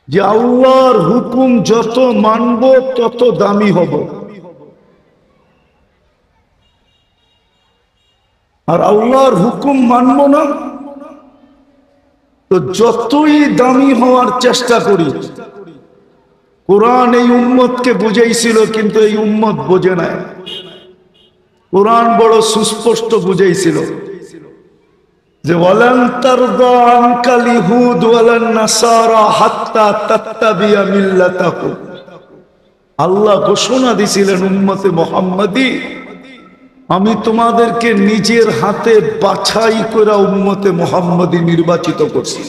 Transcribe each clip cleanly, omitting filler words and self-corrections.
যে আল্লাহর হুকুম যত মানব তত দামি হব, আর আল্লাহর হুকুম মানব না তো যতই দামি হওয়ার চেষ্টা করি। কোরআন এই উম্মতকে বুঝাইছিল, কিন্তু এই উম্মত বোঝে নাই। কোরআন বড় সুস্পষ্ট বুঝাইছিল যে ওয়ালান তারদা আনকাল ইহুদ ওয়ালান নাসারা হাত্তা তাত্তাবিয়া মিল্লাতাকুম। আল্লাহ ঘোষণা দিছিলেন উম্মতে মুহাম্মাদি, আমি তোমাদেরকে নিজের হাতে বাছাই করে উম্মতে মুহাম্মাদি নির্বাচিত করছি।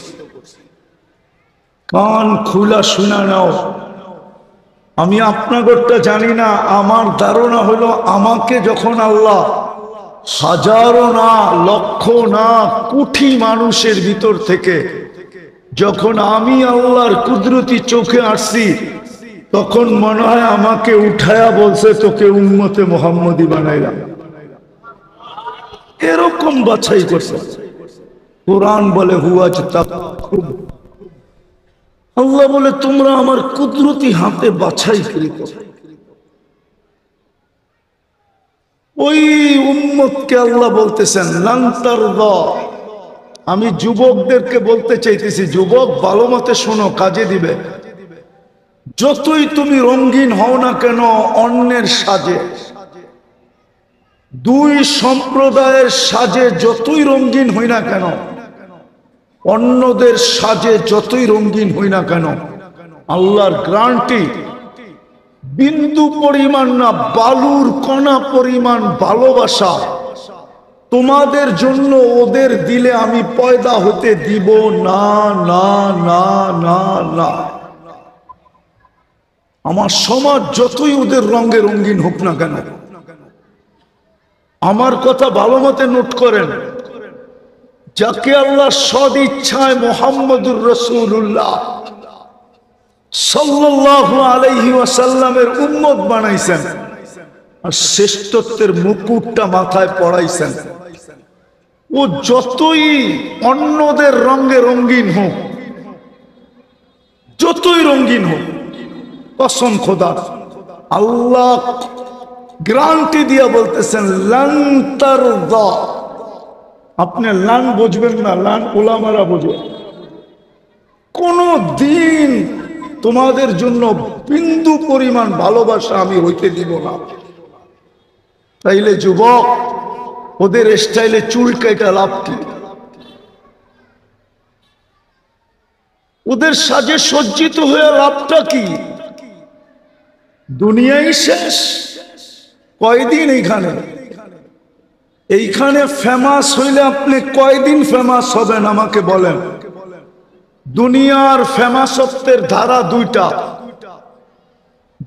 কান খুলা শুনে নাও। আমি আপনাদেরটা জানি না, আমার ধারণা হলো আমাকে যখন আল্লাহ হাজারো না লক্ষ না কোটি মানুষের ভিতর থেকে যখন আমি আল্লাহর কুদরতি চোখে আসছি, তখন মনে হয় আমাকে উঠায়া বলছে তোকে উম্মতে মুহাম্মাদি বানাইলাম। এরকম বাছাই করছে। কোরআন বলে হুয়াজতাবাকুম, আল্লাহ বলে তোমরা আমার কুদরতি হাতে বাছাই করিত। ওই উম্মতকে আল্লাহ বলতেছেন লান তারদা। আমি যুবকদেরকে বলতে চাইতেছি, যুবক ভালো মতে শোনো, কাজে দিবে। যতই তুমি রঙিন হও না কেন অন্যের সাজে, দুই সম্প্রদায়ের সাজে যতই রঙিন হই না কেন, অন্যদের সাজে যতই রঙিন হই না কেন, আল্লাহর গ্যারান্টি বিন্দু পরিমাণ না, বালুর কণা পরিমাণ ভালোবাসা তোমাদের জন্য ওদের দিলে আমি পয়দা হতে দিব না, না, না, না, না। আমার সমাজ যতই ওদের রঙে রঙিন হোক না কেন, আমার কথা ভালো মতে নোট করেন, যাকে আল্লাহ সদ ইচ্ছায় মুহাম্মদুর রাসূলুল্লাহ সাল্লাল্লাহু আলাইহি ওয়াসাল্লামের উম্মত বানাইছেন আর শ্রেষ্ঠত্বের মুকুটটা মাথায় পড়াইছেন, ও যতই অন্যদের রঙে রঙিন হোক, যতই রঙিন হোক, কসম খোদা আল্লাহ গ্যারান্টি দিয়া বলতেছেন লান তারদা। আপনি লান বুঝবেন না, লান উলামারা বুঝবে। কোন দিন তোমাদের জন্য বিন্দু পরিমাণ ভালোবাসা আমি হইতে দিব না। তাইলে যুবক, ওদের স্টাইলে চুল কাটা লাভ কি? ওদের সাজে সজ্জিত হয়ে লাভটা কি? দুনিয়াই শেষ। কয়দিন এইখানে ফেমাস হইলে আপনি কয়দিন ফেমাস হবেন আমাকে বলেন? দুনিয়ার ফেমাসত্বের ধারা দুইটা,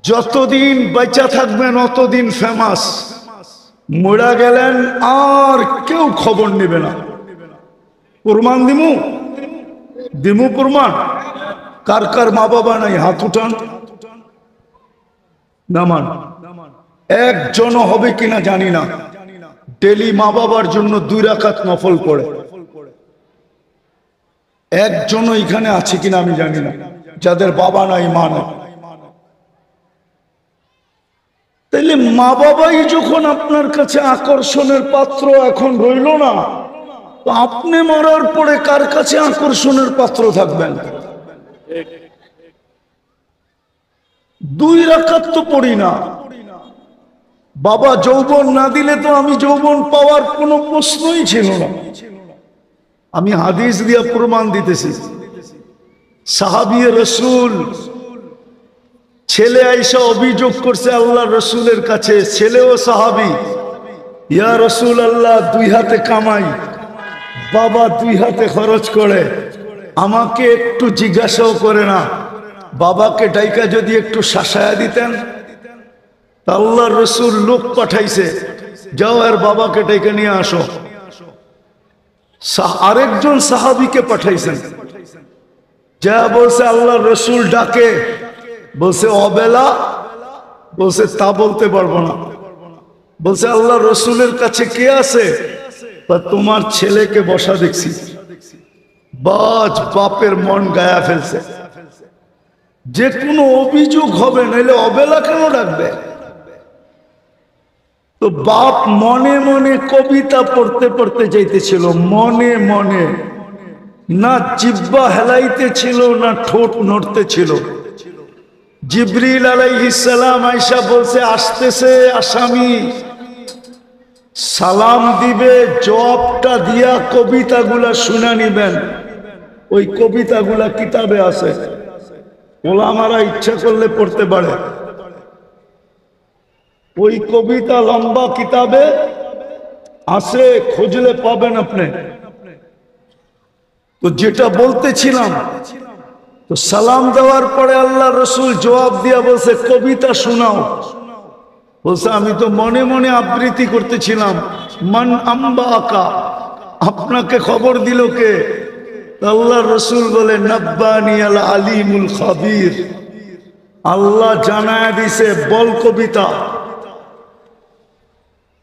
যতদিন বেঁচে থাকবেন অতদিন ফেমাস, মরা গেলেন আর কেউ খবর নেবে না। প্রমাণ দিমু প্রমাণ। কার কার মা বাবা নাই হাত উঠান, নামান। একজনও হবে কিনা জানি না ডেলি মা বাবার জন্য 2 রাকাত নফল পড়ে। একজনও এখানে আছে কিনা আমি জানি না যাদের বাবা নাই মা নাই। তাইলে মা বাবাই যখন আপনার কাছে আকর্ষণের পাত্র এখন রইল না, তো আপনি মরার পরে কার কাছে আকর্ষণের পাত্র থাকবেন? 2 রাকাত তো পড়ি না। বাবা যৌবন না দিলে তো আমি যৌবন পাওয়ার কোনো প্রশ্নই ছিল না। আমি হাদিস দিয়া প্রমাণ দিতেছি। সাহাবী রাসূল ছেলে আয়েশা অভিযোগ করছে আল্লাহ রসুলের কাছে, ছেলেও সাহাবী, ইয়া রাসূলুল্লাহ 2 হাতে কামাই, বাবা 2 হাতে খরচ করে, আমাকে একটু জিজ্ঞাসাও করে না, বাবাকে ডাইকা যদি একটু শাসায়া দিতেন। আল্লাহর রসুল লোক পাঠাইছে, যাও আর বাবাকে ডেকে নিয়ে আসো। আরেকজন সাহাবীকে পাঠাইছেন, যা বলছে আল্লাহর রসুল ডাকে, বলছে অবেলা, বলছে তা বলতে পারবো না। বলছে আল্লাহর রসুলের কাছে কে আছে? তোমার ছেলেকে বসা দেখছি। বাজ বাপের মন গায়া ফেলছে। যে কোনো অভিযোগ হবে, নাহলে অবেলা কেন ডাকবে? তো বাপ মনে মনে কবিতা পড়তে পড়তে যাইতেছিল, মনে মনে, না জিহ্বা হেলাইতেছিল না ঠোঁট নড়তেছিল। জিবরিল আলাইহিস সালাম আয়েশা বলছে, আসতেছে আসামি, সালাম দিবে, জবাবটা দিয়া কবিতাগুলা শুনে নিবেন। ওই কবিতাগুলা কিতাবে আছে, ওলামারা ইচ্ছা করলে পড়তে পারে। ওই কবিতা লম্বা কিতাবে আছে, খুঁজলে পাবেন আপনি। তো যেটা বলতেছিলাম, তো সালাম দেওয়ার পরে আল্লাহ রসুল জবাব দিয়া বলছে, কবিতা শোনাও। বলছে, আমি তো মনে মনে আবৃত্তি করতেছিলাম। মান আম্বা আকা, আপনাকে খবর দিল কে? আল্লাহ রসুল বলে, নব্বানি আল আলিমুল খাবির, আল্লাহ জানায় দিছে, বল কবিতা।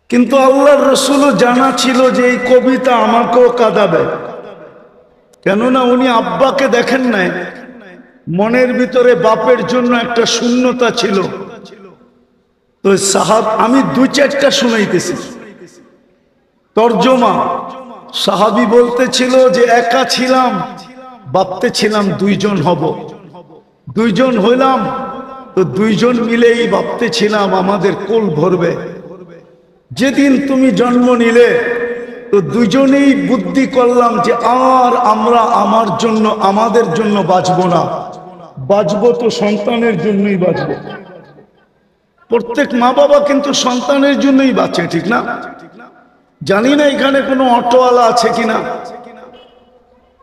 কিন্তু আল্লাহর রসুলও জানা ছিল যে এই কবিতা আমাকেও কাঁদাবে, কেননা উনি আব্বাকে দেখেন নাই। মনের ভিতরে বাপের জন্য একটা শূন্যতা ছিল। তো আমি দুই চারটা শুনাইতেছি তর্জমা। সাহাবী বলতেছিল যে একা ছিলাম, ভাবতেছিলাম দুইজন হব, দুইজন হইলাম, তো দুইজন মিলেই ভাবতেছিলাম আমাদের কোল ভরবে। যেদিন তুমি জন্ম নিলে, তো দুজনেই বুদ্ধি করলাম যে আর আমরা আমাদের জন্য বাঁচবো না, বাঁচবো তো সন্তানের জন্যই বাঁচবো। প্রত্যেক মা বাবা কিন্তু সন্তানের জন্যই বাঁচে, ঠিক না? জানি না এখানে কোনো অটোওয়ালা আছে কিনা।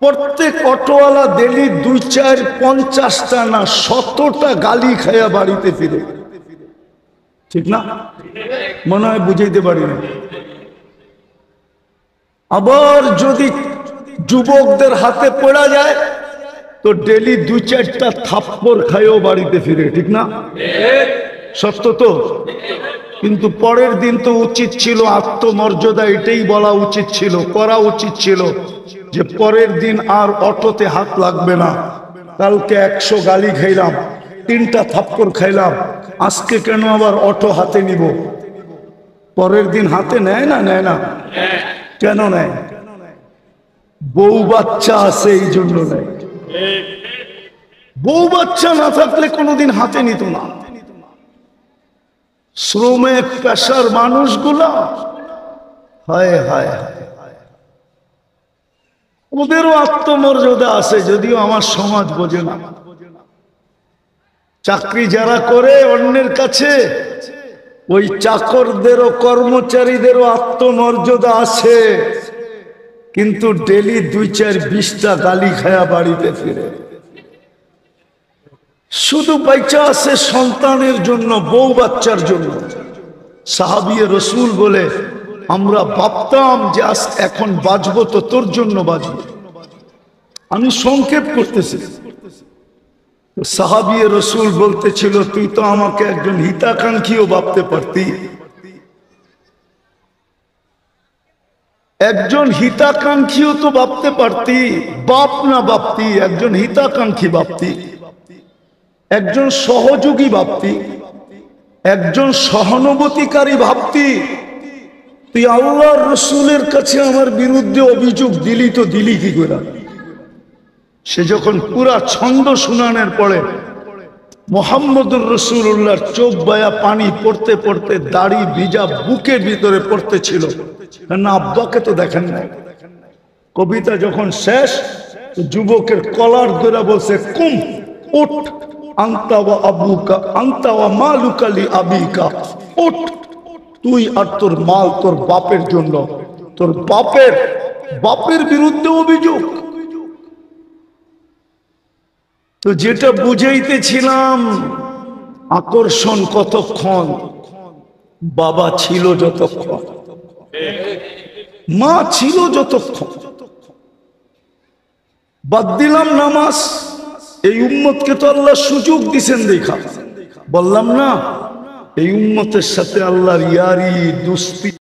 প্রত্যেক অটোওয়ালা ডেলি 2, 4, 50টা না 100টা গালি খায়া বাড়িতে ফিরে, ঠিক না? মনে হয় বুঝাইতে পারি না। আবার যদি যুবকদের হাতে পড়া যায়, তো ডেলি 2, 4টা থাপ্পড় খায়ও বাড়িতে ফিরে, ঠিক না? সত্য তো। কিন্তু পরের দিন তো উচিত ছিল আত্মমর্যাদা, এটাই বলা উচিত ছিল, করা উচিত ছিল যে পরের দিন আর অটোতে হাত লাগবে না। কালকে 100 গালি খাইলাম, 3টা থাপ্পড় খাইলাম, আজকে কেন আবার অটো হাতে নিব? পরের দিন হাতে নেয় না, নেয় না? কেন নেয়? বউ বাচ্চা আছে এই জন্য নেয়। বউ বাচ্চা না থাকলে কোনোদিন হাতে নিত না। শ্রমে পেশার মানুষগুলা, হায় হায় হায়, ওদেরও আত্মমর্যাদা আছে, যদিও আমার সমাজ বোঝে না। চাকরি যারা করে অন্যের কাছে, ওই চাকরদেরও কর্মচারীদেরও আত্মমর্যাদা আছে, কিন্তু ডেলি 2, 4, 20টা গালি খায়া বাড়িতে ফিরে। শুধু বাইচা আছে সন্তানের জন্য, বউ বাচ্চার জন্য। সাহাবী রাসূল বলে, আমরা ভাবতাম যে এখন বাঁচবো তো তোর জন্য বাঁচবো। আমি সংক্ষেপ করতেছি। সাহাবী রাসূল বলতেছিল, তুই তো আমাকে একজন হিতাকাঙ্ক্ষীও ভাবতে পারতি। একজন হিতাকাঙ্ক্ষীও তো ভাবতে পারতি, বাপ না ভাবতি, একজন হিতাকাঙ্ক্ষী ভাবতি, একজন সহযোগী ভাবতি, একজন সহানুভূতিকারী ভাবতি। তুই আল্লাহর রসুলের কাছে আমার বিরুদ্ধে অভিযোগ দিলি, তো দিলি কি করে? সে যখন পুরা ছন্দ শুনানোর পরে মুহাম্মদুর রাসূলুল্লাহর চোখ বায়া পানি পড়তে পড়তে দাড়ি ভিজা বুকের ভিতরে পড়তেছিল, না আব্বাকে তো দেখেন নাই। কবিতা যখন শেষ, যুবকের কলার ধরে বলছে, কুম উঠ, আনতা ওয়া আবুকা, আনতা ওয়া মালুকা লি আবিকা, উঠ, তুই আর তোর মাল তোর বাপের জন্য, তোর বাপের বিরুদ্ধে অভিযোগ। তো যেটা বুঝাইতেছিলাম, আকর্ষণ কতক্ষণ, বাবা ছিল যতক্ষণ, মা ছিল যতক্ষণ। বাদ দিলাম নামাজ, এই উম্মতকে তো আল্লাহ সুযোগ দিছেন দেখা। বললাম না, এই উম্মতের সাথে আল্লাহর ইয়ারি দোস্তি